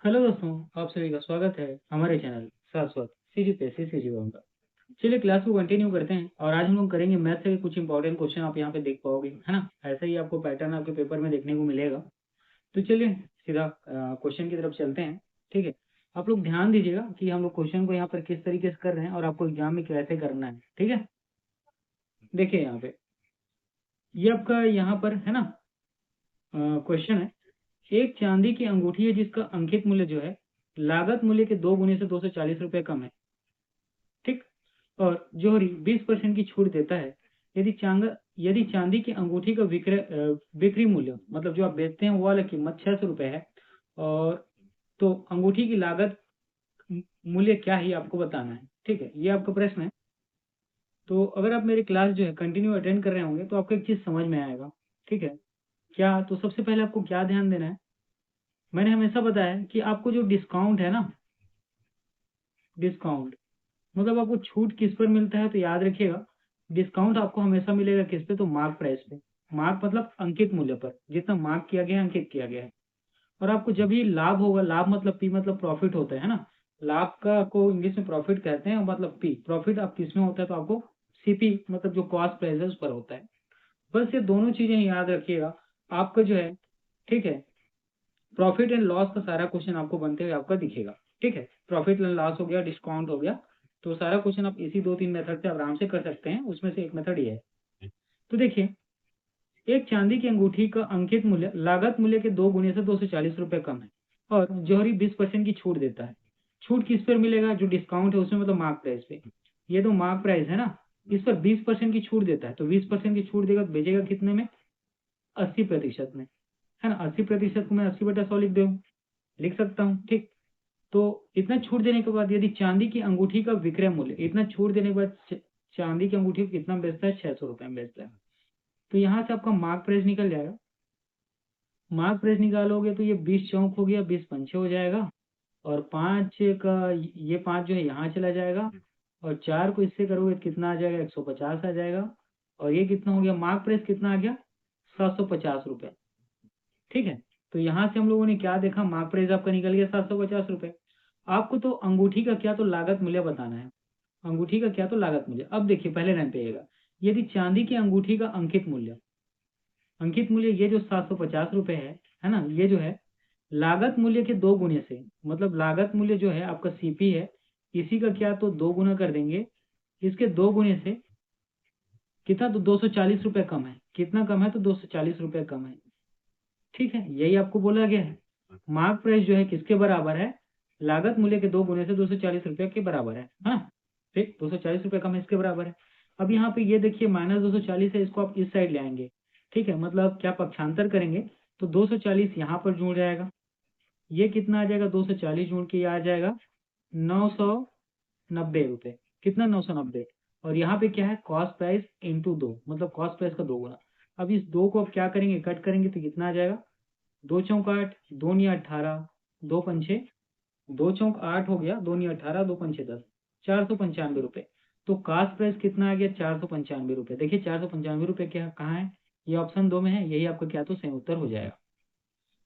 Hello दोस्तों, आप सभी का स्वागत है हमारे चैनल शाश्वत सीजीपीएससी सीजीबीएम का। चलिए क्लास को कंटिन्यू करते हैं और आज हम लोग करेंगे मैथ से कुछ इंपॉर्टेंट क्वेश्चन। आप यहाँ पे देख पाओगे, है ना। ऐसा ही आपको पैटर्न आपके पेपर में देखने को मिलेगा। तो चलिए सीधा क्वेश्चन की तरफ चलते हैं। ठीक है, आप लोग ध्यान दीजिएगा कि हम लोग क्वेश्चन को यहाँ पर किस तरीके से कर रहे हैं और आपको एग्जाम में कैसे करना है। ठीक है, देखिए यहाँ पे ये आपका यहाँ पर है ना क्वेश्चन है। एक चांदी की अंगूठी है जिसका अंकित मूल्य जो है लागत मूल्य के 2 गुने से 240 रुपये कम है। ठीक, और जोहरी 20% की छूट देता है। यदि चांदी की अंगूठी का बिक्री मूल्य, मतलब जो आप बेचते हैं वो वाला कीमत 600 रुपये है, और तो अंगूठी की लागत मूल्य क्या ही आपको बताना है। ठीक है, ये आपका प्रश्न है। तो अगर आप मेरी क्लास जो है कंटिन्यू अटेंड कर रहे होंगे तो आपको एक चीज समझ में आएगा। ठीक है, क्या तो सबसे पहले आपको क्या ध्यान देना है, मैंने हमेशा बताया कि आपको जो डिस्काउंट है ना, डिस्काउंट मतलब आपको छूट किस पर मिलता है, तो याद रखिएगा डिस्काउंट आपको हमेशा मिलेगा किस पे, तो मार्क प्राइस पे। मार्क मतलब अंकित मूल्य पर, जितना मार्क किया गया है, अंकित किया गया है। और आपको जब भी लाभ होगा, लाभ मतलब पी मतलब प्रॉफिट होता है ना। लाभ का को इंग्लिश में प्रॉफिट कहते हैं, मतलब पी प्रॉफिट आप किस में होता है, तो आपको सीपी मतलब जो कॉस्ट प्राइस है उस पर होता है। बस ये दोनों चीजें याद रखिएगा आपका जो है। ठीक है, प्रॉफिट एंड लॉस का सारा क्वेश्चन आपको बनते हुए आपका दिखेगा। ठीक है, प्रॉफिट एंड लॉस हो गया, डिस्काउंट हो गया, तो सारा क्वेश्चन आप इसी 2-3 मेथड से आराम से कर सकते हैं। उसमें से एक मेथड ये है। तो देखिए, एक चांदी की अंगूठी का अंकित मूल्य लागत मूल्य के 2 गुने से 240 रुपये कम है, और जौहरी 20% की छूट देता है। छूट किस पर मिलेगा, जो डिस्काउंट है उसमें, मतलब मार्क प्राइस पे। ये तो मार्क प्राइस है ना, इस पर 20% की छूट देता है, तो 20% की छूट देगा तो बेचेगा कितने में, 80% में, है ना। 80% को मैं 80/100 लिख सकता हूँ। ठीक, तो इतना छूट देने के बाद यदि चांदी की अंगूठी का विक्रय मूल्य, इतना छूट देने के बाद चांदी की अंगूठी को कितना बेचता है, 600 रुपये में बेचता है। तो यहाँ से आपका मार्क प्राइस निकल जाएगा। मार्क प्राइस निकालोगे तो ये 20 चौक हो गया, 20 पंचे हो जाएगा, और 5 का ये 5 जो है यहाँ चला जाएगा, और 4 को इससे करोगे तो कितना आ जाएगा, 150 आ जाएगा। और ये कितना हो गया, मार्क प्राइस कितना आ गया, 750 रुपये। ठीक है, तो यहाँ से हम लोगों ने क्या देखा, मार्क प्राइस आपका निकल गया 750 रुपये। आपको तो अंगूठी का क्या, तो लागत मूल्य बताना है। अंगूठी का क्या, तो लागत मूल्य। अब देखिए पहले लाइन पे आएगा, यदि चांदी की अंगूठी का अंकित मूल्य, अंकित मूल्य ये जो 750 रुपये है ना, ये जो है लागत मूल्य के 2 गुने से, मतलब लागत मूल्य जो है आपका सीपी है, इसी का क्या, तो 2 गुना कर देंगे। इसके 2 गुने से कितना, तो 240 रुपये कम है। कितना कम है, तो 240 रुपये कम है। ठीक है, यही आपको बोला गया है। मार्क प्राइस जो है किसके बराबर है, लागत मूल्य के 2 गुने से 240 रुपये के बराबर है। हाँ, ठीक, 240 रुपये कम है, इसके बराबर है। अब यहाँ पे ये देखिए -240 है, इसको आप इस साइड ले आएंगे। ठीक है, मतलब क्या पक्षांतर करेंगे, तो 240 यहाँ पर जुड़ जाएगा। ये कितना आ जाएगा, 240 जोड़ के ये आ जाएगा 990 रुपये। कितना, 990। और यहाँ पे क्या है, कॉस्ट प्राइस इंटू 2, मतलब कॉस्ट प्राइस का 2 गुना। अब इस 2 को अब क्या करेंगे, कट करेंगे तो कितना आ जाएगा, 2 चौक 8, 2 × 18, 2 पंचे, 2 चौक 8 हो गया, 2 × 18, 2 पंचे 10, 495 रुपये। तो कास्ट प्राइस कितना आ गया, 495 रुपये। देखिए 495 रुपये क्या कहाँ है, ये ऑप्शन 2 में है, यही आपका क्या, तो सही उत्तर हो जाएगा।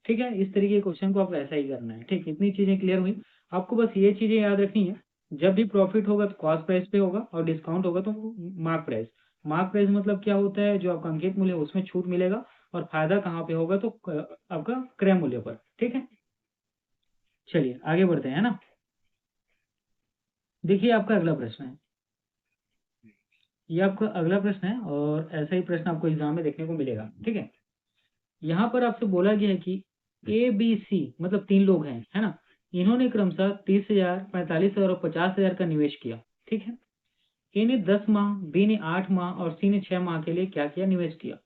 ठीक है, इस तरीके के क्वेश्चन को आप ऐसा ही करना है। ठीक, इतनी चीजें क्लियर हुई। आपको बस ये चीजें याद रखनी है, जब भी प्रॉफिट होगा तो कॉस्ट प्राइस पे होगा, और डिस्काउंट होगा तो मार्क प्राइस। मार्क प्राइस मतलब क्या होता है, जो आपका अंकित मूल्य है उसमें छूट मिलेगा, और फायदा कहाँ पे होगा, तो आपका क्रय मूल्य पर। ठीक है, चलिए आगे बढ़ते हैं ना। देखिए आपका अगला प्रश्न है, ये आपका अगला प्रश्न है, और ऐसा ही प्रश्न आपको एग्जाम में देखने को मिलेगा। ठीक है, यहाँ पर आपसे बोला गया है कि ए बी सी मतलब 3 लोग हैं, है ना। इन्होंने क्रमशः 30,000, 45,000 और 50,000 का निवेश किया। ठीक है, ए ने 10 माह, बी ने 8 माह और सी ने 6 माह के लिए क्या किया, निवेश किया।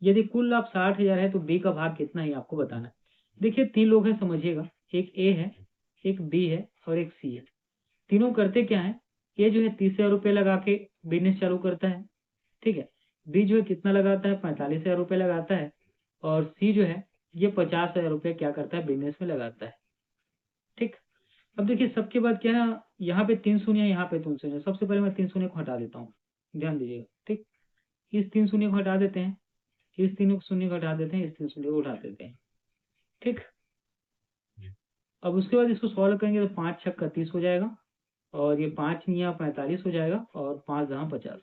यदि कुल लाभ 60,000 है तो बी का भाग कितना है, आपको बताना है। देखिए 3 लोग हैं, समझिएगा, एक ए है, एक बी है, और एक सी है। तीनों करते क्या है, ए जो है 30,000 रुपये लगा के बिजनेस चालू करता है। ठीक है, बी जो है कितना लगाता है, 45,000 रुपये लगाता है, और सी जो है ये 50,000 रुपये क्या करता है, बिजनेस में लगाता है। ठीक, अब देखिए सबके बाद क्या है ना, यहाँ पे 3 शून्य, यहाँ पे 3 शून्य। सबसे पहले मैं 3 शून्य को हटा देता हूँ, ध्यान दीजिएगा। ठीक, इस 3 शून्य को हटा देते हैं, इस 3 शून्य को हटा देते हैं, इस 3 शून्य को उठा देते हैं। ठीक, अब उसके बाद इसको सॉल्व करेंगे तो 5 छक्का 30 हो जाएगा, और ये 5 निया 45 हो जाएगा, और 5 दहा 50।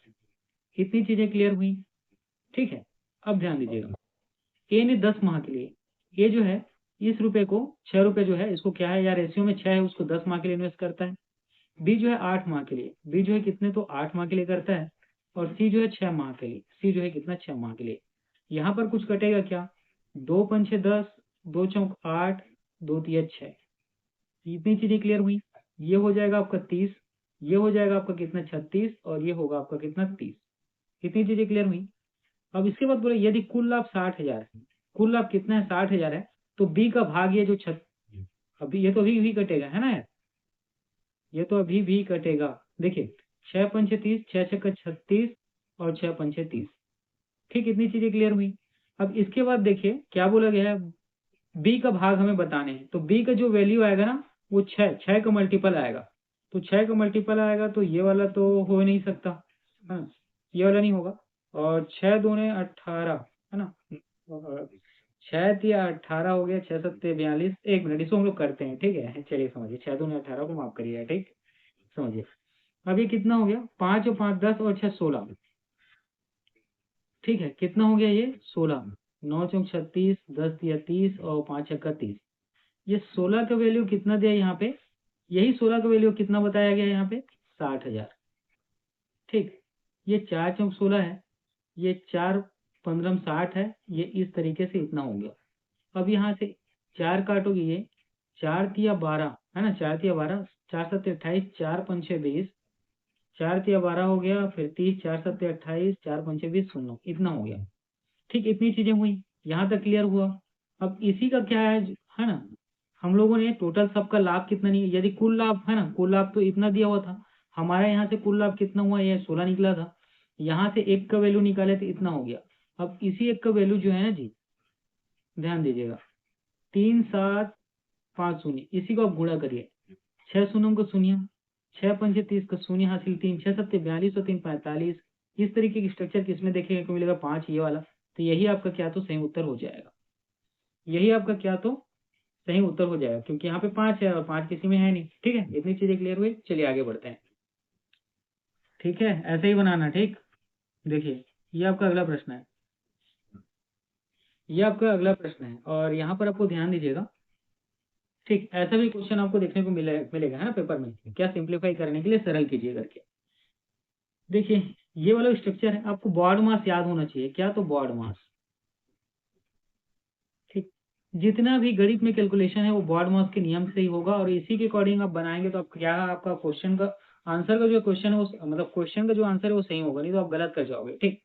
इतनी चीजें क्लियर हुई। ठीक है, अब ध्यान दीजिएगा, ए ने 10 माह के लिए, ए जो है इस रुपए को 6 रुपए जो है इसको क्या है यार, रेशियो में 6 है, उसको 10 माह के लिए इन्वेस्ट करता है। बी जो है 8 माह के लिए, बी जो है कितने, तो 8 माह के लिए करता है। और सी जो है 6 माह के लिए, सी जो है कितना, 6 माह के लिए। यहाँ पर कुछ कटेगा क्या, 2 पंचे 10, 2 चौक 8, 2 तिया 6। इतनी चीजें क्लियर हुई। ये हो जाएगा आपका 30, ये हो जाएगा आपका कितना 36, और ये होगा आपका कितना 30। इतनी चीजें क्लियर हुई। अब इसके बाद बोले यदि कुल लाभ 60,000 है, कुल लाभ कितना है, 60,000 है, तो बी का भाग ये जो अभी ये तो अभी भी कटेगा है ना यार, ये तो अभी भी कटेगा। देखिए 6 पंचे 30, 6 छक्का 36, और 6 पंचे 30। ठीक, इतनी चीजें क्लियर हुई। अब इसके बाद देखिए क्या बोला गया है, बी का भाग हमें बताने हैं, तो बी का जो वैल्यू आएगा ना, वो 6 का मल्टीपल आएगा। तो 6 का मल्टीपल आएगा तो ये वाला तो हो ही नहीं सकता, हाँ, ये वाला नहीं होगा। और 6 दूने 18 है ना, और 6 तिया 18 हो गया, 6 सत्ते 42। एक मिनट, इसको हम लोग करते हैं, ठीक है, चलिए समझिए, 6 दूने 18 को माफ करिएगा, ठीक, समझिए। अब ये कितना हो गया, 5 और 5 10, और 6 16। ठीक है, कितना हो गया ये 16, 9 चौक 36, 10 तिया 30, और 5 छक्का 30। ये 16 का वैल्यू कितना दिया यहाँ पे, यही 16 का वैल्यू कितना बताया गया यहाँ पे, 60,000। ठीक, ये 4 चौक 16 है, ये 4 15 60 है, ये इस तरीके से इतना हो गया। अब यहाँ से 4 काटोगे, ये 4 तिया 12 है ना, 4 तिया 12, 4 सत्ते 28, 4 पंचे 20, 4 तिया 12 हो गया, फिर 30, 4 सत्ते 28, 4 पंचे 20, सुनो इतना हो गया। ठीक, इतनी चीजें हुई, यहाँ तक क्लियर हुआ। अब इसी का क्या है ना, हम लोगों ने टोटल सबका लाभ कितना नहीं, यदि कुल लाभ है ना, कुल लाभ तो इतना दिया हुआ था, हमारे यहाँ से कुल लाभ कितना हुआ, ये 16 निकला था, यहाँ से एक का वैल्यू निकाले तो इतना हो गया। अब इसी एक का वैल्यू जो है ना जी, ध्यान दीजिएगा, 3750, इसी को आप गुणा करिए, 6 शून्यों को शून्य, 6 पंचे 30 का शून्य हासिल, 3 6 सत्ते 42, और 3 45। इस तरीके की स्ट्रक्चर किसमें देखेगा को मिलेगा, 5 ये वाला। तो यही आपका क्या तो सही उत्तर हो जाएगा, यही आपका क्या तो सही उत्तर हो जाएगा, क्योंकि यहाँ पे 5 है और 5 किसी में है नहीं। ठीक है, इतनी चीजें क्लियर हुई, चलिए आगे बढ़ते हैं। ठीक है, ऐसे ही बनाना, ठीक। देखिए ये आपका अगला प्रश्न है, ये आपका अगला प्रश्न है, और यहाँ पर आपको ध्यान दीजिएगा। ठीक, ऐसा भी क्वेश्चन आपको देखने को मिलेगा है ना पेपर में, क्या सिंप्लीफाई करने के लिए सरल कीजिए करके। देखिए ये वाला स्ट्रक्चर है, आपको बॉड मास याद होना चाहिए, क्या तो बॉड मास। ठीक, जितना भी गणित में कैलकुलेशन है वो बॉड मास के नियम से ही होगा, और इसी के अकॉर्डिंग आप बनाएंगे तो आप क्या, आपका क्वेश्चन का आंसर का जो क्वेश्चन है वो मतलब क्वेश्चन का जो आंसर है वो सही होगा, नहीं तो आप गलत कर जाओगे। ठीक,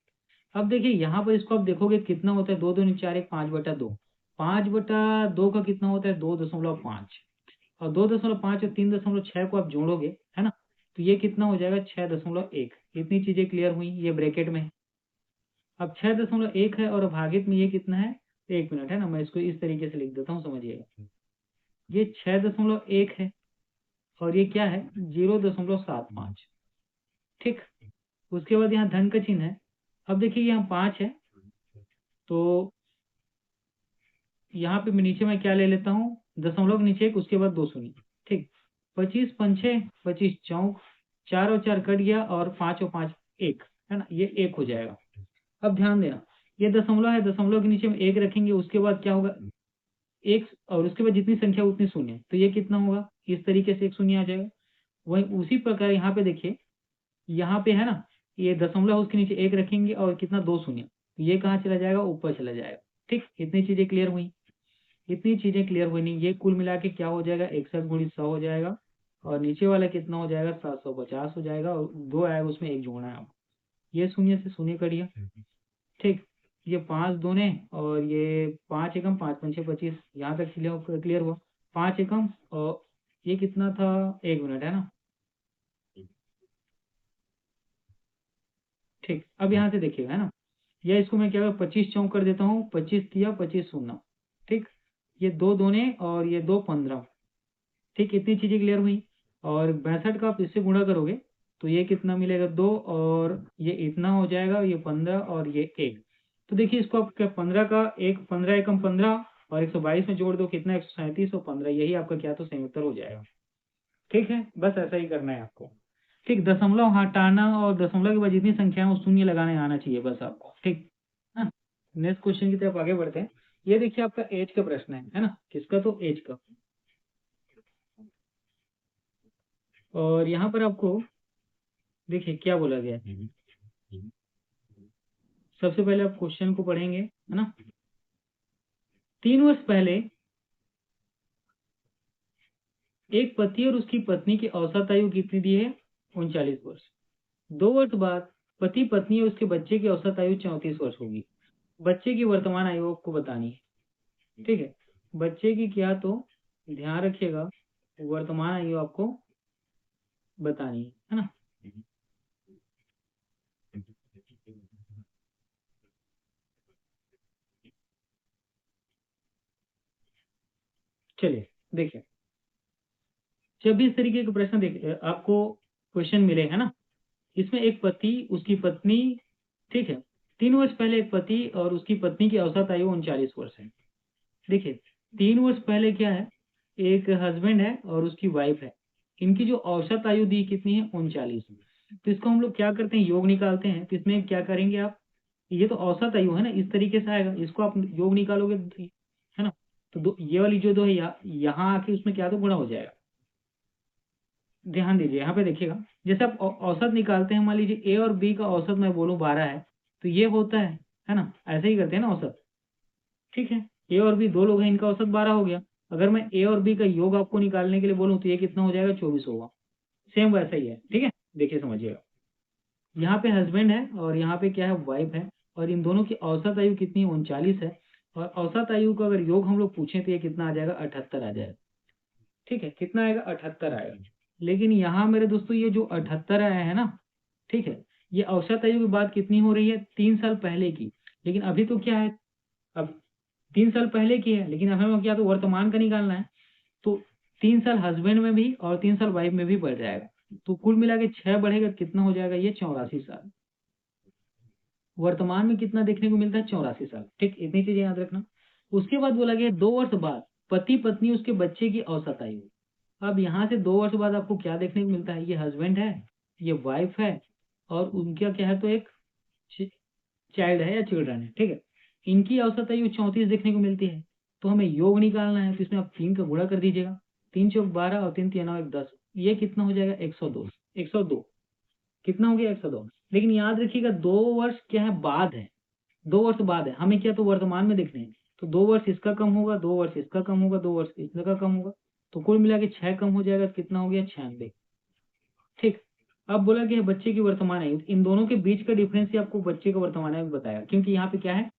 अब देखिए यहाँ पर इसको आप देखोगे कितना होता है, 2 2 4 1, 5/2, 5/2 का कितना होता है, 2.5, और 2.5 और 3.6 को आप जोड़ोगे है ना, तो ये कितना हो जाएगा, 6.1। इतनी चीजें क्लियर हुई, ये ब्रैकेट में है। अब 6.1 है, और भागित में ये कितना है, 1 मिनट है ना, मैं इसको इस तरीके से लिख देता हूँ, समझिएगा। ये 6.1 है, और ये क्या है, 0.75। ठीक, उसके बाद यहाँ धन का चिन्ह है। अब देखिए यहाँ 5 है, तो यहाँ पे मैं नीचे में क्या ले लेता हूँ, दशमलव के नीचे एक, उसके बाद 2 शून्य। ठीक, 25 पंचे 25 चौक, 4 और 4 कट गया, और 5 और 5 1 है ना, ये 1 हो जाएगा। अब ध्यान देना, ये दशमलव है, दशमलव के नीचे में 1 रखेंगे, उसके बाद क्या होगा, एक, और उसके बाद जितनी संख्या उतनी शून्य, तो ये कितना होगा, इस तरीके से 1 शून्य आ जाएगा। वही उसी प्रकार यहाँ पे देखिए, यहाँ पे है ना, ये दशमलव उसके नीचे 1 रखेंगे, और कितना 2 शून्य, तो ये कहाँ चला जाएगा, ऊपर चला जाएगा। ठीक, इतनी चीजें क्लियर हुई, इतनी चीजें क्लियर हुई नहीं, ये कुल मिला के क्या हो जाएगा, 61 गुणित 100 हो जाएगा, और नीचे वाला कितना हो जाएगा, 750 हो जाएगा, और 2 आएगा, उसमें 1 जोड़ना है आपको। ये शून्य से शून्य करिए। ठीक, ये 5 दूने, और ये 5 एकम 5 पंचे 25, यहाँ तक क्लियर हुआ। 5 एकम, और ये कितना था, 1 मिनट है ना। ठीक, अब यहाँ से देखिएगा है ना, या इसको मैं क्या 25 चौक कर देता हूँ, 25 तिया 25 शून्य। ठीक, ये 2 दूने, और ये 2 15। ठीक, इतनी चीजें क्लियर हुई। और 62 का आप इससे गुणा करोगे तो ये कितना मिलेगा, 2, और ये इतना हो जाएगा, ये 15, और ये 1। तो देखिए इसको आप क्या, 15 का 1, 15 एकम 15, और 122 में जोड़ दो कितना 137 और 15, यही आपका क्या तो सही उत्तर हो जाएगा। ठीक है, बस ऐसा ही करना है आपको। ठीक, दशमलव हटाना और दशमलव के बाद जितनी संख्या है वो शून्य लगाने आना चाहिए बस आपको। ठीक है, नेक्स्ट क्वेश्चन की तरफ आगे बढ़ते हैं। ये देखिए आपका एज का प्रश्न है ना, किसका तो एज का। और यहाँ पर आपको देखिए क्या बोला गया है। सबसे पहले आप क्वेश्चन को पढ़ेंगे है ना। 3 वर्ष पहले एक पति और उसकी पत्नी की औसत आयु कितनी दी है? 39 वर्ष। 2 वर्ष बाद पति पत्नी और उसके बच्चे की औसत आयु 34 वर्ष होगी। बच्चे की वर्तमान आयु आपको बतानी है। ठीक है, बच्चे की क्या तो ध्यान रखिएगा, वर्तमान आयु आपको बतानी है ना। चलिए देखिए, जब भी इस तरीके के प्रश्न देख आपको क्वेश्चन मिले है ना, इसमें एक पति उसकी पत्नी, ठीक है, 3 वर्ष पहले एक पति और उसकी पत्नी की औसत आयु 39 वर्ष है। देखिए 3 वर्ष पहले क्या है, एक हस्बैंड है और उसकी वाइफ है, इनकी जो औसत आयु दी कितनी है? 39। तो इसको हम लोग क्या करते हैं, योग निकालते हैं। तो इसमें क्या करेंगे आप, ये तो औसत आयु है ना, इस तरीके से आएगा, इसको आप योग निकालोगे है ना। तो ये वाली जो दो है यहाँ आके उसमें क्या तो गुणा हो जाएगा। ध्यान दीजिए यहाँ पे देखिएगा, जैसे आप औसत निकालते हैं, मान लीजिए ए और बी का औसत मैं बोलूँ 12 है, तो ये होता है ना, ऐसे ही करते हैं ना औसत। ठीक है, ए और बी दो लोग हैं, इनका औसत 12 हो गया। अगर मैं ए और बी का योग आपको निकालने के लिए बोलूँ तो ये कितना हो जाएगा? 24 होगा। सेम वैसा ही है। ठीक है, देखिए समझिएगा, यहाँ पे हस्बैंड है और यहाँ पे क्या है, वाइफ है, और इन दोनों की औसत आयु कितनी? 39 है। और औसत आयु का अगर योग हम लोग पूछें तो ये कितना आ जाएगा? 78 आ जाएगा। ठीक है, कितना आएगा? 78 आएगा। लेकिन यहाँ मेरे दोस्तों ये जो 78 आया है ना, ठीक है, ये औसत आयु की बात कितनी हो रही है? 3 साल पहले की। लेकिन अभी तो क्या है, अब 3 साल पहले की है, लेकिन हमें क्या तो वर्तमान का निकालना है। तो 3 साल हस्बैंड में भी और 3 साल वाइफ में भी बढ़ जाएगा, तो कुल मिला के 6 बढ़ेगा, कितना हो जाएगा? ये 84 साल। वर्तमान में कितना देखने को मिलता है? 84 साल। ठीक, इतनी चीजें याद रखना। उसके बाद बोला गया 2 वर्ष बाद पति पत्नी उसके बच्चे की औसत आयु। अब यहाँ से 2 वर्ष बाद आपको क्या देखने को मिलता है? ये हस्बैंड है, ये वाइफ है, और उनका क्या है तो एक चाइल्ड है या चिल्ड्रन है। ठीक है, इनकी औसत आयु 34 देखने को मिलती है। तो हमें योग निकालना है, तो इसमें आप 3 का गुणा कर दीजिएगा। 3 चौक 12 और 3 3 9 10, ये कितना हो जाएगा? 102। 102 कितना हो गया? 102। लेकिन याद रखिएगा 2 वर्ष क्या है, बाद है, 2 वर्ष बाद है, हमें क्या तो वर्तमान में देखने हैं। तो 2 वर्ष इसका कम होगा, 2 वर्ष इसका कम होगा, 2 वर्ष इसका कम होगा, तो कुल मिला के 6 कम हो जाएगा, कितना हो गया? 96। ठीक, अब बोला गया बच्चे की वर्तमान आयु, इन दोनों के बीच का डिफरेंस ही आपको बच्चे का वर्तमान आयु बताया, क्योंकि यहाँ पे क्या है,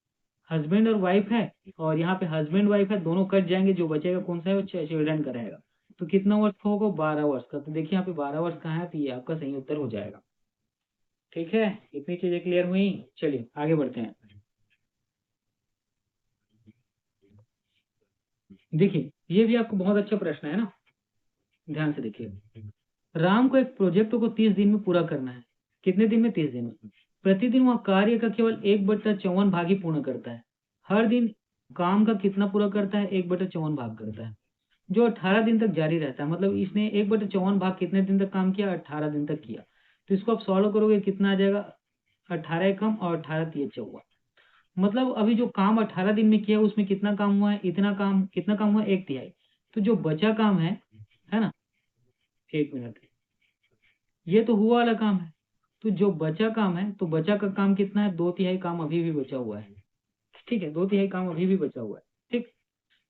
हस्बैंड और वाइफ है, और यहाँ पे हस्बैंड वाइफ है, दोनों कट जाएंगे, जो बचेगा कौन सा है? वो चिल्ड्रन का रहेगा। तो कितना वर्ष का होगा? 12 वर्ष का। तो देखिए यहाँ पे 12 वर्ष कहाँ है, तो ये आपका सही उत्तर हो जाएगा। ठीक है, इतनी चीजें क्लियर हुई। चलिए आगे बढ़ते हैं। देखिए ये भी आपको बहुत अच्छा प्रश्न है ना, ध्यान से देखिए। राम को एक प्रोजेक्ट को 30 दिन में पूरा करना है। कितने दिन में? 30 दिन में। प्रतिदिन वह कार्य का केवल 1/54 भाग ही पूर्ण करता है। हर दिन काम का कितना पूरा करता है? 1/54 भाग करता है, जो 18 दिन तक जारी रहता है। मतलब इसने 1/54 भाग कितने दिन तक काम किया? 18 दिन तक किया। तो इसको आप सॉल्व करोगे, कितना आ जाएगा? 18 कम और 18 तिये 54। मतलब अभी जो काम 18 दिन में किया उसमें कितना काम हुआ है? इतना काम, कितना काम हुआ? 1/3। तो जो बचा काम है ना, 1 मिनट, ये तो हुआ वाला काम है। तो जो बचा काम है, तो बचा का काम कितना है? 2/3 काम अभी भी बचा हुआ है। ठीक है, 2/3 काम अभी भी बचा हुआ है। ठीक,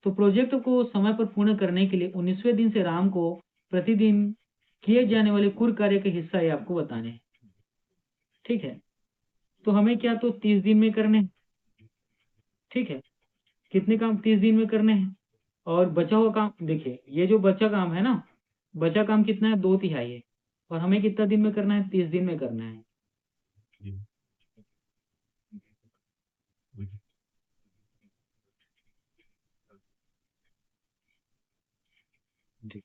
तो प्रोजेक्ट को समय पर पूर्ण करने के लिए 19वें दिन से राम को प्रतिदिन किए जाने वाले कुल कार्य के हिस्सा ये आपको बताने हैं। ठीक है, तो हमें क्या तो 30 दिन में करने हैं। ठीक है, कितने काम 30 दिन में करने हैं? और बचा हुआ काम देखिए, ये जो बचा काम है ना, बचा काम कितना है? 2/3 है। और हमें कितना दिन में करना है? 30 दिन में करना है।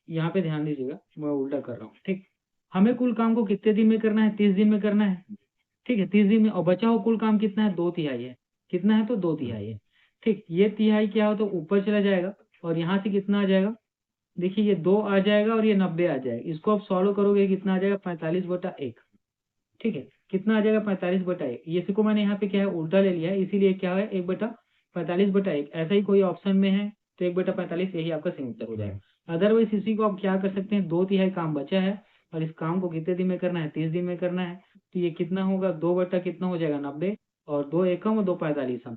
यहाँ पे ध्यान दीजिएगा, मैं उल्टा कर रहा हूँ। ठीक, हमें कुल काम को कितने दिन में करना है? 30 दिन में करना है। ठीक है, 30 दिन में, और बचा हुआ कुल काम कितना है? 2/3 है। कितना है? तो 2/3 है। ठीक, ये तिहाई क्या हो तो ऊपर चला जाएगा और यहाँ से कितना आ जाएगा, देखिए ये 2 आ जाएगा और ये 90 आ जाएगा। इसको आप सॉल्व करोगे कितना आ जाएगा, 45/1। ठीक है, कितना आ जाएगा, 45/1। इसी को मैंने यहाँ पे क्या है उल्टा ले लिया है, इसीलिए क्या है 1/45/1। ऐसा ही कोई ऑप्शन में है तो 1/45 यही आपका सही उत्तर हो जाएगा। अदरवाइज इसी को आप क्या कर सकते हैं, 2/3 काम बचा है और इस काम को कितने दिन में करना है, 30 दिन में करना है। तो ये कितना होगा, 2 बटा कितना हो जाएगा 90, और 2 एकम और 2 45।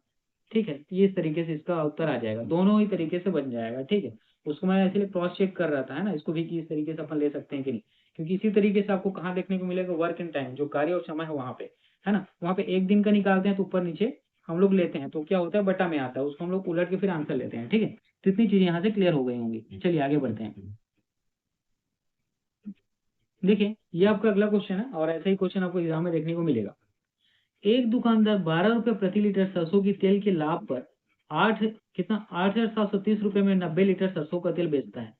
ठीक है, तो ये इस तरीके से इसका उत्तर आ जाएगा, दोनों ही तरीके से बन जाएगा। ठीक है, उसको मैं इसलिए क्रॉस चेक कर रहा था, है ना, इसको भी कि इस तरीके से अपन ले सकते हैं कि नहीं। क्योंकि इसी तरीके से आपको कहाँ देखने को मिलेगा, वर्क एंड टाइम, जो कार्य और समय है वहां पे, है ना, वहां पे एक दिन का निकालते हैं तो ऊपर नीचे हम लोग लेते हैं तो क्या होता है, बटा में आता है, उसको हम लोग उलट के फिर आंसर लेते हैं। ठीक है, तो इतनी चीजें यहाँ से क्लियर हो गई होंगी। चलिए आगे बढ़ते हैं। देखिए ये आपका अगला क्वेश्चन है और ऐसा ही क्वेश्चन आपको एग्जाम में देखने को मिलेगा। एक दुकानदार 12 रुपए प्रति लीटर सरसों की तेल के लाभ पर 8,730 रुपए में 90 लीटर सरसों का तेल बेचता है।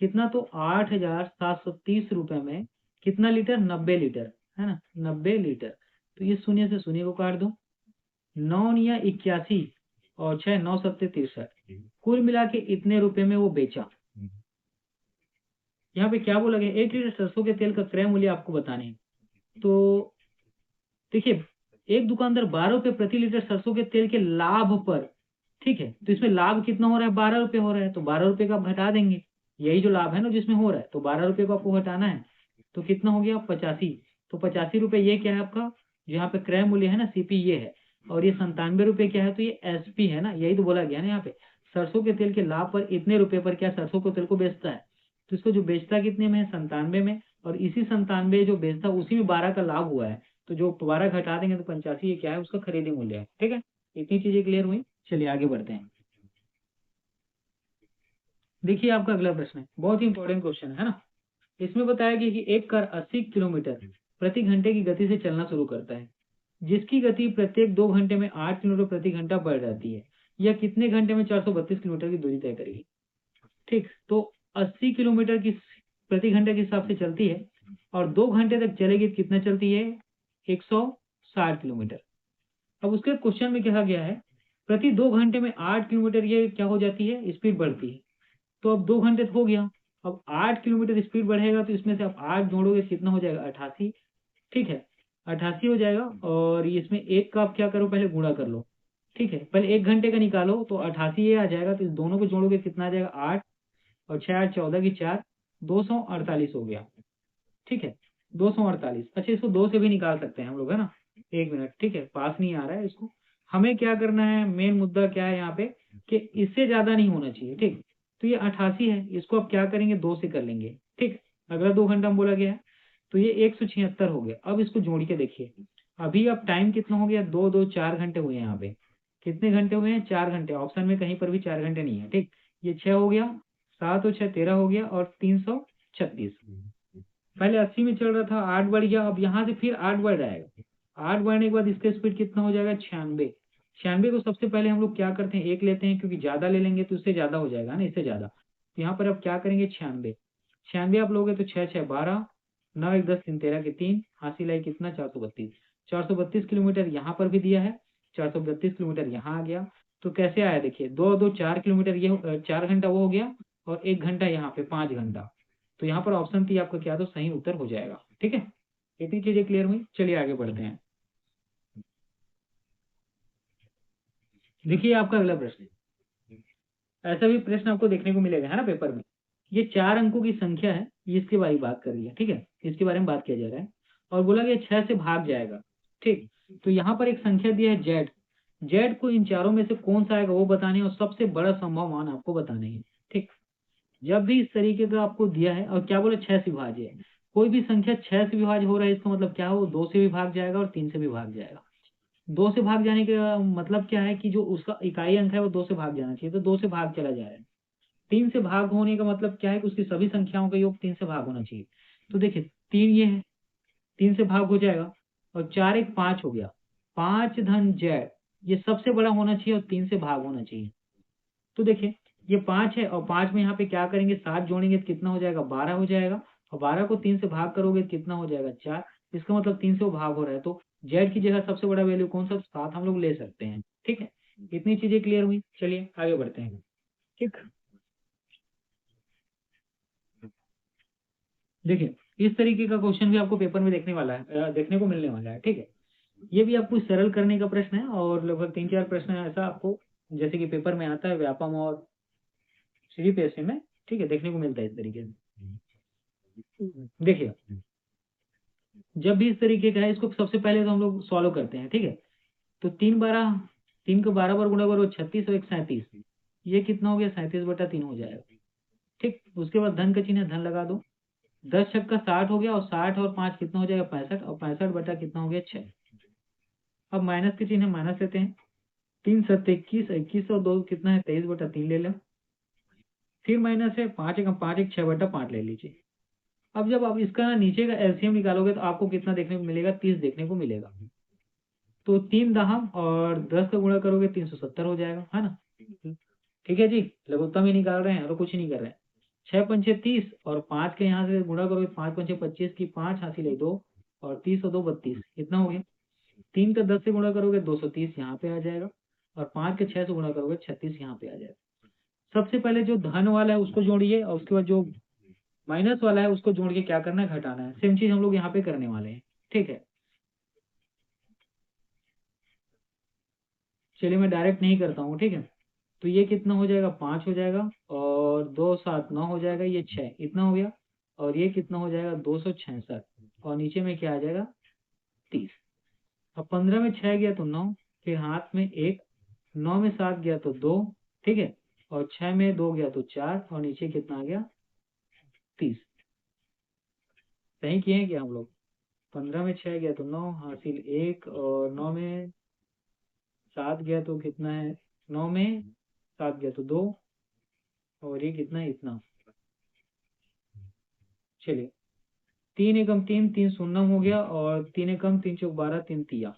कितना, तो 8,730 रुपए में कितना लीटर, 90 लीटर, है ना, 90 लीटर। तो ये शून्य से शून्य को काट दो, 9 या 81 और 6 9 सत्ते 63, कुल मिला के इतने रुपए में वो बेचा। यहाँ पे क्या बोला गया, 1 लीटर सरसों के तेल का क्रय मूल्य आपको बताने हैं। तो देखिए एक दुकानदार 12 रुपए प्रति लीटर सरसों के तेल के लाभ पर, ठीक है, तो इसमें लाभ कितना हो रहा है, 12 रुपए हो रहा है, तो 12 रुपए का आप घटा देंगे, यही जो लाभ है ना जिसमें हो रहा है, तो 12 रुपए को आपको घटाना है, तो कितना हो गया 85। तो 85 रुपए ये क्या है आपका, जो यहाँ पे क्रय मूल्य है ना, सीपी ये है, और ये 97 रुपए क्या है, तो ये एसपी है ना, यही तो बोला गया ना यहाँ पे, सरसों के तेल के लाभ पर इतने रुपए पर क्या सरसों के तेल को बेचता है। तो इसको जो बेचता कितने में है, 97 में, और इसी 97 जो बेचता उसी में 12 का लाभ हुआ है, तो जो 12 घटा देंगे तो 85 ये क्या है, उसका खरीदी मूल्य है। ठीक है, इतनी चीजें क्लियर हुई। चलिए आगे बढ़ते हैं। देखिए आपका अगला प्रश्न है, बहुत ही इंपॉर्टेंट क्वेश्चन है ना। इसमें बताया गया कि एक कार 80 किलोमीटर प्रति घंटे की गति से चलना शुरू करता है, जिसकी गति प्रत्येक 2 घंटे में 8 किलोमीटर प्रति घंटा बढ़ जाती है। यह कितने घंटे में 432 किलोमीटर की दूरी तय करेगी। ठीक, तो 80 किलोमीटर की प्रति घंटे के हिसाब से चलती है और 2 घंटे तक चलेगी तो कितना चलती है, 160 किलोमीटर। अब उसके क्वेश्चन में कहा गया है प्रति 2 घंटे में 8 किलोमीटर ये क्या हो जाती है, स्पीड बढ़ती है। तो अब 2 घंटे तो हो गया, अब 8 किलोमीटर स्पीड बढ़ेगा तो इसमें से आप 8 जोड़ोगे तो कितना हो जाएगा, 88। ठीक है, 88 हो जाएगा, और इसमें एक का आप क्या करो, पहले गुणा कर लो। ठीक है, पहले 1 घंटे का निकालो तो 88 ये आ जाएगा, तो इस दोनों को जोड़ोगे तो कितना आ जाएगा, 8 और 6 8 14 की 4, 248 हो गया। ठीक है, 248। अच्छा इसको 2 से भी निकाल सकते हैं हम लोग, है ना, 1 मिनट। ठीक है, पास नहीं आ रहा है इसको, हमें क्या करना है, मेन मुद्दा क्या है यहाँ पे, कि इससे ज्यादा नहीं होना चाहिए। ठीक, तो ये 88 है, इसको आप क्या करेंगे, 2 से कर लेंगे। ठीक, अगला 2 घंटा हम बोला गया है, तो ये 176 हो गया। अब इसको जोड़ के देखिए, अभी अब टाइम कितना हो गया, 4 घंटे हुए हैं यहाँ पे। कितने घंटे हुए हैं, 4 घंटे, ऑप्शन में कहीं पर भी 4 घंटे नहीं है। ठीक, ये 6 हो गया, 7 और 6 13 हो गया, और 336। पहले 80 में चल रहा था, 8 बढ़ गया, अब यहाँ से फिर 8 बढ़ जाएगा। 8 बढ़ने के बाद इसका स्पीड कितना हो जाएगा, 96। 96 को सबसे पहले हम लोग क्या करते हैं, 1 लेते हैं, क्योंकि ज्यादा ले लेंगे तो उससे ज्यादा हो जाएगा ना, इससे ज्यादा। तो यहाँ पर अब क्या करेंगे, 96। 96 आप लोगे तो 6 6 12, 9 1 10 3 13 के 3, हासिल है कितना, 432। 432 किलोमीटर यहाँ पर भी दिया है, 432 किलोमीटर यहाँ आ गया। तो कैसे आया, देखिए 2 2 4 किलोमीटर, ये 4 घंटा वो हो गया, और 1 घंटा यहाँ पे 5 घंटा। तो यहाँ पर ऑप्शन थी आपका क्या, तो सही उत्तर हो जाएगा। ठीक है, इतनी चीजें क्लियर हुई। चलिए आगे बढ़ते हैं। देखिए आपका अगला प्रश्न, ऐसा भी प्रश्न आपको देखने को मिलेगा, है ना, पेपर में। ये 4 अंकों की संख्या है, ये इसके बारे में बात कर रही है। ठीक है, इसके बारे में बात किया जा रहा है, और बोला गया 6 से भाग जाएगा। ठीक, तो यहाँ पर एक संख्या दिया है जेड। जेड को इन चारों में से कौन सा आएगा वो बताने हैं, और सबसे बड़ा संभव मान आपको बताने हैं। ठीक, जब भी इस तरीके का आपको दिया है, और क्या बोला, 6 से विभाज्य है, कोई भी संख्या 6 से विभाज्य हो रहा है, इसका मतलब क्या हो, 2 से भी भाग जाएगा और 3 से भी भाग जाएगा। 2 से भाग जाने का मतलब क्या है, कि जो उसका इकाई अंक है वो 2 से भाग जाना चाहिए, तो 2 से भाग चला जा रहा है। 3 से भाग होने का मतलब क्या है, कि उसकी सभी संख्याओं का योग 3 से भाग होना चाहिए। तो देखिए 3 ये है, 3 से भाग हो जाएगा, और 4 1 5 हो गया, 5 धन जेड, ये सबसे बड़ा होना चाहिए और 3 से भाग होना चाहिए। तो देखिए ये 5 है, और 5 में यहाँ पे क्या करेंगे, 7 जोड़ेंगे तो कितना हो जाएगा, 12 हो जाएगा, और 12 को 3 से भाग करोगे तो कितना हो जाएगा, 4। इसका मतलब 3 से वो भाग हो रहा है, तो जेड की जगह सबसे बड़ा वैल्यू कौन सा, 7 हम लोग ले सकते हैं। ठीक है, इतनी चीजें क्लियर हुई। चलिए आगे बढ़ते हैं। ठीक, देखिए इस तरीके का क्वेश्चन भी आपको पेपर में देखने को मिलने वाला है। ठीक है, ये भी आपको सरल करने का प्रश्न है और लगभग 3-4 प्रश्न है ऐसा आपको, जैसे कि पेपर में आता है व्यापम और सीजीपीएससी में, ठीक है, देखने को मिलता है इस तरीके से। देखिए जब भी इस तरीके का है, इसको सबसे पहले तो हम लोग सॉल्व करते हैं। ठीक है, तो 3 को 12 बार गुणा करो, 36 और 1 37, ये कितना हो गया, 37/3 हो जाएगा। ठीक, उसके बाद धन का चिन्ह है, धन लगा दो। 10 छक्का 60 हो गया, और 60 और 5 कितना हो जाएगा, 65, और 65 बटा कितना हो गया, 6। अब माइनस के चिन्ह है, माइनस लेते हैं। 3 7 21, 21 और 2 कितना है, 23/3 ले लो। फिर माइनस है, 5 1 5 1, 6/5 ले लीजिए। अब जब आप इसका नीचे का एलसीएम निकालोगे तो आपको कितना देखने को मिलेगा, 30 देखने को मिलेगा। तो 3 दहम और 10 का गुणा करोगे, 370 हो जाएगा, है ना। ठीक है जी, लघुत्तम ही निकाल रहे हैं और कुछ नहीं कर रहे हैं। 6 पंचे 30, और 5 के यहाँ से गुणा करोगे, 5 पंचे 25 की 5 हासिल है 2, और 30 और 2 32, कितना हो गया। 3 का 10 से गुणा करोगे, 230 यहाँ पे आ जाएगा, और 5 के 6 से गुणा करोगे, 36 यहाँ पे आ जाएगा। सबसे पहले जो धन वाला है उसको जोड़िए, और उसके बाद जो माइनस वाला है उसको जोड़ के क्या करना है, घटाना है। सेम चीज हम लोग यहाँ पे करने वाले हैं। ठीक है, चलिए मैं डायरेक्ट नहीं करता हूँ। ठीक है, तो ये कितना हो जाएगा, 5 हो जाएगा, और 2 7 9 हो जाएगा, ये 6 इतना हो गया, और ये कितना हो जाएगा, 266, और नीचे में क्या आ जाएगा, 30। अब 15 में 6 गया तो 9, फिर हाथ में 1, 9 में 7 गया तो 2, ठीक है, और 6 में 2 गया तो 4, और नीचे कितना आ गया, 30। सही किए हैं क्या हम लोग। 15 में 6 गया तो 9 हासिल 1, और 9 में 7 गया तो कितना है, 9 में 7 गया तो 2, और ये कितना है, इतना। चलिए, 3 एकम 3, 3 शून्यम हो गया, और 3 एकम 3 चौक 12, 3 तिया।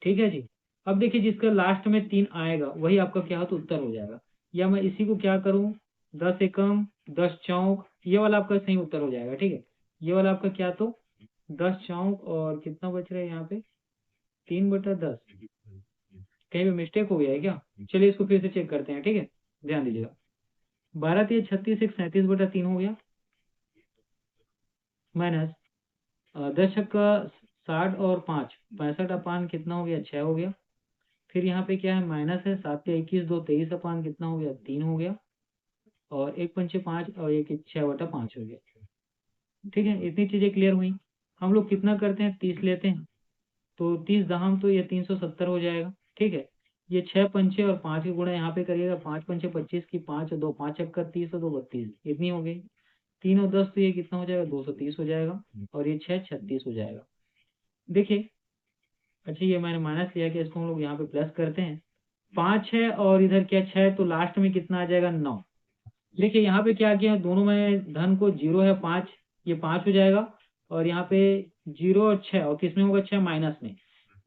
ठीक है जी। अब देखिए जिसका लास्ट में 3 आएगा वही आपका क्या हो, तो उत्तर हो जाएगा। या मैं इसी को क्या करूं, 10 एकम 10 चौक, ये वाला आपका सही उत्तर हो जाएगा। ठीक है, ये वाला आपका क्या, तो 10 चौक, और कितना बच रहा है यहाँ पे, 3/10। कहीं पे मिस्टेक हो गया है क्या। चलिए इसको फिर से चेक करते हैं। ठीक है, ध्यान दीजिएगा। 12 3 36, 37/3 हो गया, माइनस 10 छक्का 60 और 5 65 अपान कितना हो गया, 6 हो गया। फिर यहाँ पे क्या है, माइनस है, 7 के 21, 2 23 अपान कितना हो गया, 3 हो गया, और 1 पंचे 5, और 1 6/5 हो गया। ठीक है, इतनी चीजें क्लियर हुई। हम लोग कितना करते हैं, 30 लेते हैं, तो 30 दहम तो ये 370 हो जाएगा। ठीक है, ये 6 पंचे और 5 के गुणा यहाँ पे करिएगा, 5 पंचे 25 की 5 और 2 5 चक्कर 30 और 2 32, इतनी हो गई। 3 और 10 तो ये कितना हो जाएगा, 230 हो जाएगा, और ये 6 36 हो जाएगा। देखिए, अच्छा ये मैंने माइनस लिया कि इसको हम लोग यहाँ पे प्लस करते हैं। 5 है और इधर क्या 6, तो लास्ट में कितना आ जाएगा, 9। देखिए यहाँ पे क्या किया, दोनों में धन को 0 है, 5, ये 5 हो जाएगा, और यहाँ पे 0 और 6, और किस में होगा, 6 माइनस में।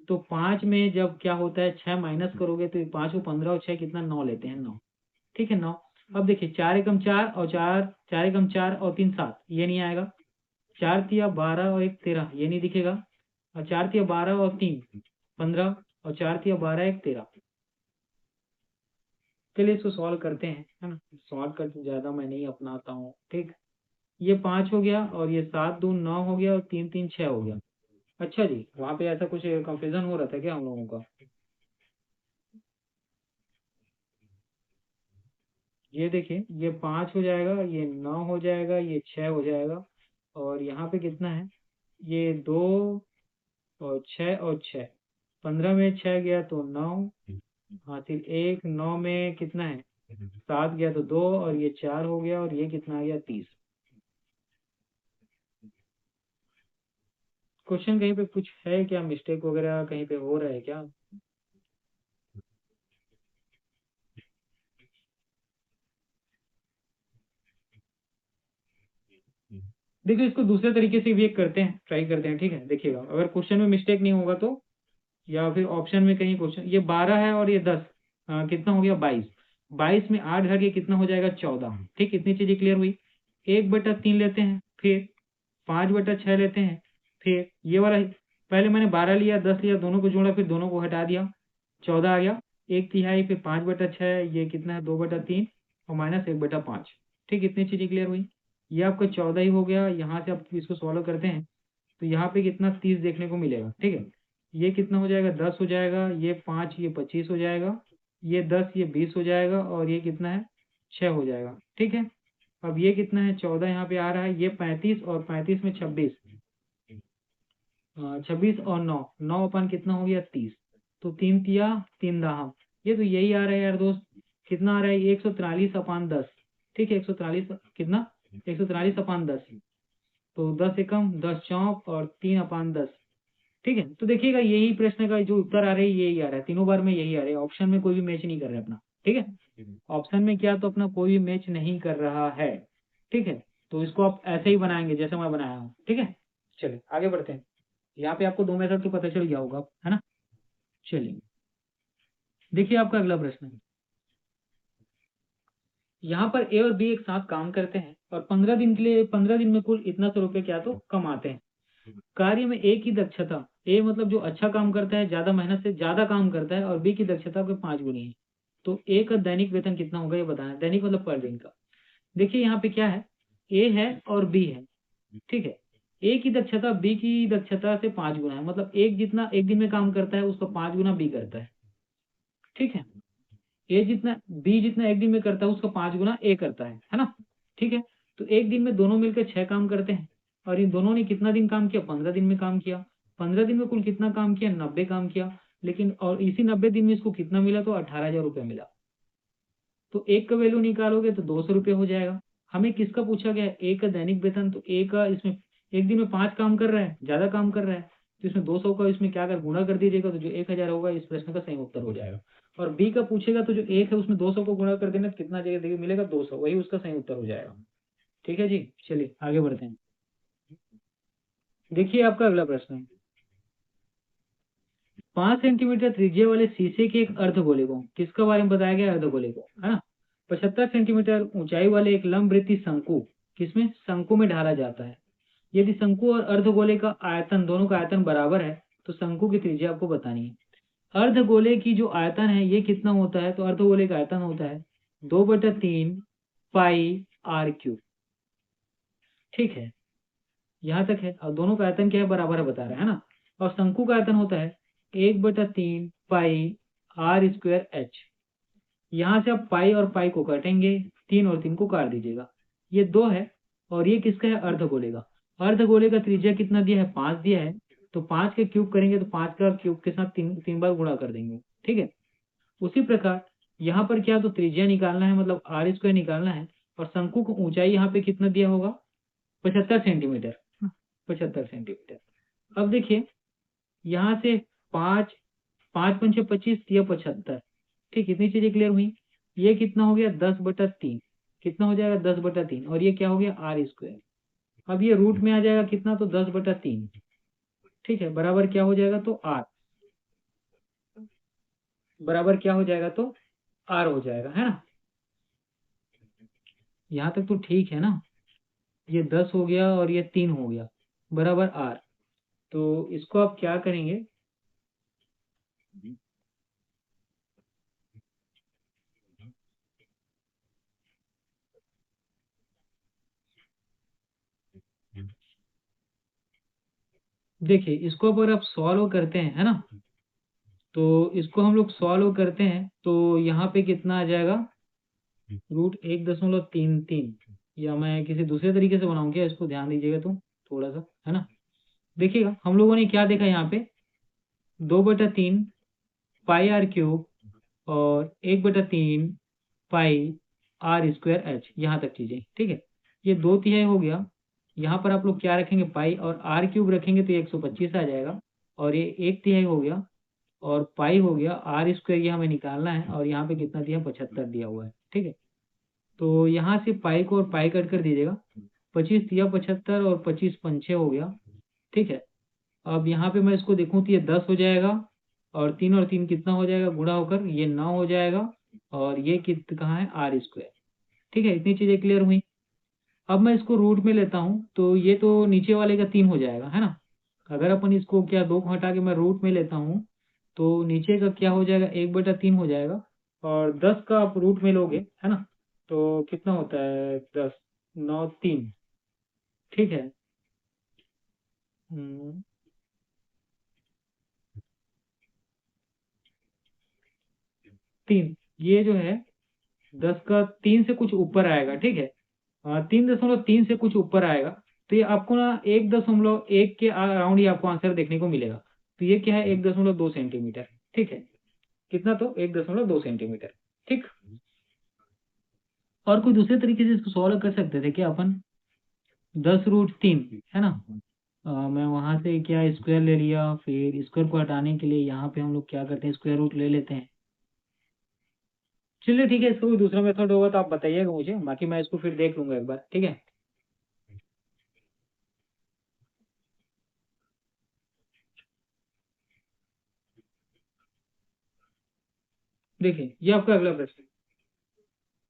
तो 5 में जब क्या होता है, 6 माइनस करोगे तो 5 को 15 और 6 कितना, 9 लेते हैं, 9। ठीक है, 9। अब देखिए 4 एकम 4 और 4 और 3 7, ये नहीं आएगा। 4 तिया 12 और 1 13, ये नहीं दिखेगा। और 4 तिया 12 और 3 15, और 4 तिया 12 1 13। चलिए इसको सॉल्व करते हैं, है ना। शॉर्टकट ज्यादा मैं नहीं अपनाता हूँ। ठीक, ये 5 हो गया, और ये 7 2 9 हो गया, और 3 3 6 हो गया। अच्छा जी, वहां पे ऐसा कुछ कंफ्यूजन हो रहा था क्या हम लोगों का। ये देखिए, ये 5 हो जाएगा, ये 9 हो जाएगा, ये 6 हो जाएगा, और यहाँ पे कितना है, ये 2 और 6 और 6। 15 में 6 गया तो 9 हासिल 1, 9 में कितना है, 7 गया तो 2, और ये 4 हो गया, और ये कितना आ गया, 30। क्वेश्चन कहीं पे कुछ है क्या, मिस्टेक वगैरह कहीं पे हो रहा है क्या। देखिए इसको दूसरे तरीके से भी एक करते हैं, ट्राई करते हैं। ठीक है, देखिएगा अगर क्वेश्चन में मिस्टेक नहीं होगा तो, या फिर ऑप्शन में कहीं क्वेश्चन, ये 12 है और ये 10, कितना हो गया, 22। 22 में 8 घटा के कितना हो जाएगा, 14। ठीक, इतनी चीजें क्लियर हुई। 1/3 लेते हैं, फिर 5/6 लेते हैं, फिर ये वाला, पहले मैंने 12 लिया 10 लिया, दोनों को जोड़ा, फिर दोनों को हटा दिया, 14 आ गया। 1/3 पे 5/6, ये कितना है 2/3 और -1/5। ठीक, इतनी चीजें क्लियर हुई। ये आपका 14 ही हो गया। यहाँ से आप इसको सॉल्व करते हैं तो यहाँ पे कितना 30 देखने को मिलेगा। ठीक है, ये कितना हो जाएगा 10 हो जाएगा, ये 5 ये 25 हो जाएगा, ये 10 ये 20 हो जाएगा, और ये कितना है 6 हो जाएगा। ठीक है, अब ये कितना है 14 यहाँ पे आ रहा है, ये 35 और 35 में 26, 26 और 9, 9 अपन कितना हो गया 30, तो 3 तिया 3 दाहम, ये तो यही आ रहा है यार दोस्त। कितना आ रहा है 143/10। ठीक है, 143 कितना 143/10, तो 10 एकम 10 चौक और 3/10। ठीक है, तो देखिएगा यही प्रश्न का जो उत्तर आ रहा है यही आ रहा है, तीनों बार में यही आ रहा है, ऑप्शन में कोई भी मैच नहीं कर रहा है अपना। ठीक है, ऑप्शन में क्या तो अपना कोई भी मैच नहीं कर रहा है। ठीक है, तो इसको आप ऐसे ही बनाएंगे जैसे मैं बनाया हूँ। ठीक है, चलिए आगे बढ़ते हैं। यहाँ पे आपको दो मेथड तो पता चल गया होगा, है ना। चलिए देखिए आपका अगला प्रश्न है। यहाँ पर ए और बी एक साथ काम करते हैं और 15 दिन के लिए 15 दिन में कुल इतना सौ रुपये क्या तो कमाते हैं। कार्य में ए की दक्षता, ए मतलब जो अच्छा काम करता है, ज्यादा मेहनत से ज्यादा काम करता है, और बी की दक्षता के 5 गुनी है। तो ए का दैनिक वेतन कितना होगा ये बताना है। दैनिक मतलब पर दिन का। देखिए यहाँ पे क्या है, ए है और बी है। ठीक है, ए की दक्षता बी की दक्षता से 5 गुना है, मतलब एक जितना एक दिन में काम करता है उसका 5 गुना बी करता है। ठीक है, ए जितना बी जितना एक दिन में करता है उसका 5 गुना ए करता है ना। ठीक है, तो एक दिन में दोनों मिलकर 6 काम करते हैं, और इन दोनों ने कितना दिन काम किया 15 दिन में काम किया। 15 दिन में कुल कितना काम किया 90 काम किया, लेकिन और इसी 90 दिन में इसको कितना मिला तो 18,000 रुपये मिला। तो एक का वैल्यू निकालोगे तो 200 रुपये हो जाएगा। हमें किसका पूछा गया है, ए का दैनिक वेतन, तो ए का इसमें एक दिन में 5 काम कर रहा है, ज्यादा काम कर रहा है, तो इसमें 200 का इसमें क्या कर गुणा कर दीजिएगा, तो जो 1,000 होगा इस प्रश्न का सही उत्तर हो जाएगा। और बी का पूछेगा तो जो एक है उसमें 200 को गुणा कर देना तो कितना जगह देखिए मिलेगा 200, वही उसका सही उत्तर हो जाएगा। ठीक है जी, चलिए आगे बढ़ते हैं। देखिए आपका अगला प्रश्न है। 5 सेंटीमीटर त्रिज्या वाले शीशे के एक अर्धगोले को, किसका बारे में बताया गया है, अर्धगोले को, है ना। 75 सेंटीमीटर ऊंचाई वाले एक लंबवृत्तीय शंकु, किसमें शंकु में ढाला जाता है। यदि शंकु और अर्धगोले का आयतन, दोनों का आयतन बराबर है, तो शंकु की त्रिज्या आपको बतानी है। अर्धगोले की जो आयतन है ये कितना होता है, तो अर्धगोले का आयतन होता है 2/3 पाई r क्यूब। ठीक है, यहाँ तक है, और दोनों का आयतन क्या है बराबर है बता रहा है ना। और शंकु का आयतन होता है 1/3 पाई r²h। यहाँ से आप पाई और पाई को काटेंगे, 3 और 3 को काट दीजिएगा, ये 2 है, और ये किसका है अर्धगोले का। अर्धगोले का त्रिज्या कितना दिया है 5 दिया है, तो 5 के क्यूब करेंगे तो 5 का क्यूब के साथ 3 बार गुणा कर देंगे। ठीक है, उसी प्रकार यहाँ पर क्या तो त्रिज्या निकालना है, मतलब r² निकालना है, और शंकु को ऊंचाई यहाँ पे कितना दिया होगा 75 सेंटीमीटर। 75 सेंटीमीटर। अब देखिए यहाँ से 5, 5×5 = 25, या 75। ठीक, इतनी चीजें क्लियर हुई। ये कितना हो गया 10/3, कितना हो जाएगा 10/3, और ये क्या हो गया r²। अब ये रूट में आ जाएगा कितना तो 10/3। ठीक है, बराबर क्या हो जाएगा तो r, बराबर क्या हो जाएगा तो r हो जाएगा, है ना। यहाँ तक तो ठीक है ना। ये 10 हो गया और ये 3 हो गया, बराबर r। तो इसको आप क्या करेंगे, देखिए इसको अगर आप सॉल्व करते हैं, है ना, तो इसको हम लोग सॉल्व करते हैं तो यहाँ पे कितना आ जाएगा √1.33, या मैं किसी दूसरे तरीके से बनाऊं क्या, इसको ध्यान दीजिएगा तो थोड़ा सा, है ना। देखिएगा हम लोगों ने क्या देखा यहाँ पे 2/3 पाई r क्यूब और 1/3 पाई r²h, यहाँ तक चीजें ठीक है। ये 2/3 हो गया। यहाँ पर आप लोग क्या रखेंगे पाई और r³ रखेंगे तो ये 125 आ जाएगा, और ये 1/3 हो गया, और पाई हो गया, r² ये हमें निकालना है, और यहाँ पे कितना दिया 75 दिया हुआ है। ठीक है, तो यहाँ से पाई को और पाई कट कर दीजिएगा, 25×3 = 75 और 25×5 हो गया। ठीक है, अब यहाँ पे मैं इसको देखूँ तो ये 10 हो जाएगा, और 3 और 3 कितना हो जाएगा गुणा होकर ये 9 हो जाएगा, और ये कहाँ है r²। ठीक है, इतनी चीजें क्लियर हुई। अब मैं इसको रूट में लेता हूँ तो ये तो नीचे वाले का 3 हो जाएगा, है ना। अगर अपन इसको क्या 2 को हटा के मैं रूट में लेता हूँ तो नीचे का क्या हो जाएगा, 1/3 हो जाएगा। और 10 का आप रूट में लोगे, है ना, तो कितना होता है, 10, 9, 3। ठीक है। हम्म, 3, ये जो है 10 का 3 से कुछ ऊपर आएगा, ठीक है। 3.3 से कुछ ऊपर आएगा। तो ये आपको ना 1.1 के अराउंड ही आपको आंसर देखने को मिलेगा। तो ये क्या है, 1.2 सेंटीमीटर। ठीक है। कितना, तो 1.2 सेंटीमीटर। ठीक। और कोई दूसरे तरीके से इसको सॉल्व कर सकते थे क्या अपन? 10√3, है ना। मैं वहां से क्या स्क्वायर ले लिया, फिर स्क्वायर को हटाने के लिए यहाँ पे हम लोग क्या करते हैं, स्क्वायर रूट ले लेते हैं। चलिए ठीक है, इसका कोई दूसरा मेथड होगा तो आप बताइएगा मुझे, बाकी मैं इसको फिर देख लूंगा एक बार, ठीक है। देखिए ये आपका अगला प्रश्न।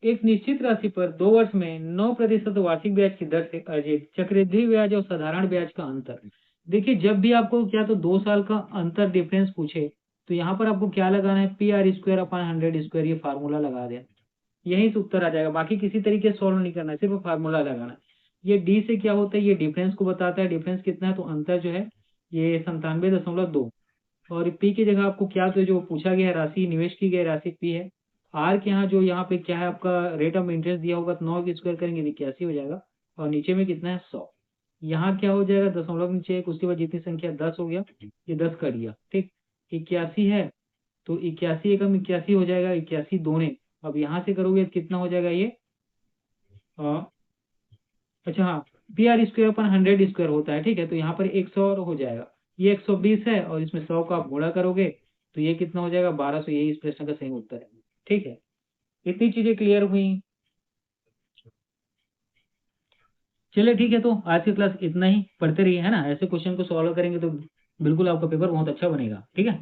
एक निश्चित राशि पर 2 वर्ष में 9% वार्षिक ब्याज की दर से अर्जित चक्रवृद्धि ब्याज और साधारण ब्याज का अंतर। देखिए जब भी आपको क्या तो 2 साल का अंतर डिफरेंस पूछे, तो यहाँ पर आपको क्या लगाना है, PR² / 100² ये फार्मूला लगा दें। यही से उत्तर आ जाएगा, बाकी किसी तरीके से सॉल्व नहीं करना है, सिर्फ फार्मूला लगाना है। ये डी से क्या होता है, ये डिफरेंस को बताता है, डिफरेंस कितना है, तो अंतर जो है ये 97.2। और पी की जगह आपको क्या, तो जो पूछा गया है राशि, निवेश की गई राशि पी है। आर के यहाँ जो यहाँ पे क्या है, आपका रेट ऑफ इंटरेस्ट दिया होगा, तो 9 की स्क्वायर करेंगे तो 81 हो जाएगा। और नीचे में कितना है, 100। यहाँ क्या हो जाएगा, दशमलव नीचे एक, उसके बाद जितनी संख्या 10 हो गया, ये 10 कर दिया, ठीक। 81 है, तो 81 एकम 81 हो जाएगा, 81 दूने। अब यहाँ से करोगे तो कितना हो जाएगा ये, अ, अच्छा हाँ, PR² / 100² होता है, ठीक है। तो यहाँ पर 100 और हो जाएगा। ये 120 है, और इसमें 100 का आप गुणा करोगे तो ये कितना हो जाएगा, 1200। यही इस प्रश्न का सही उत्तर है। ठीक है। इतनी चीजें क्लियर हुई। चलिए ठीक है, तो आज की क्लास इतना ही, पढ़ते रहिए, है ना। ऐसे क्वेश्चन को सॉल्व करेंगे तो बिल्कुल आपका पेपर बहुत अच्छा बनेगा, ठीक है।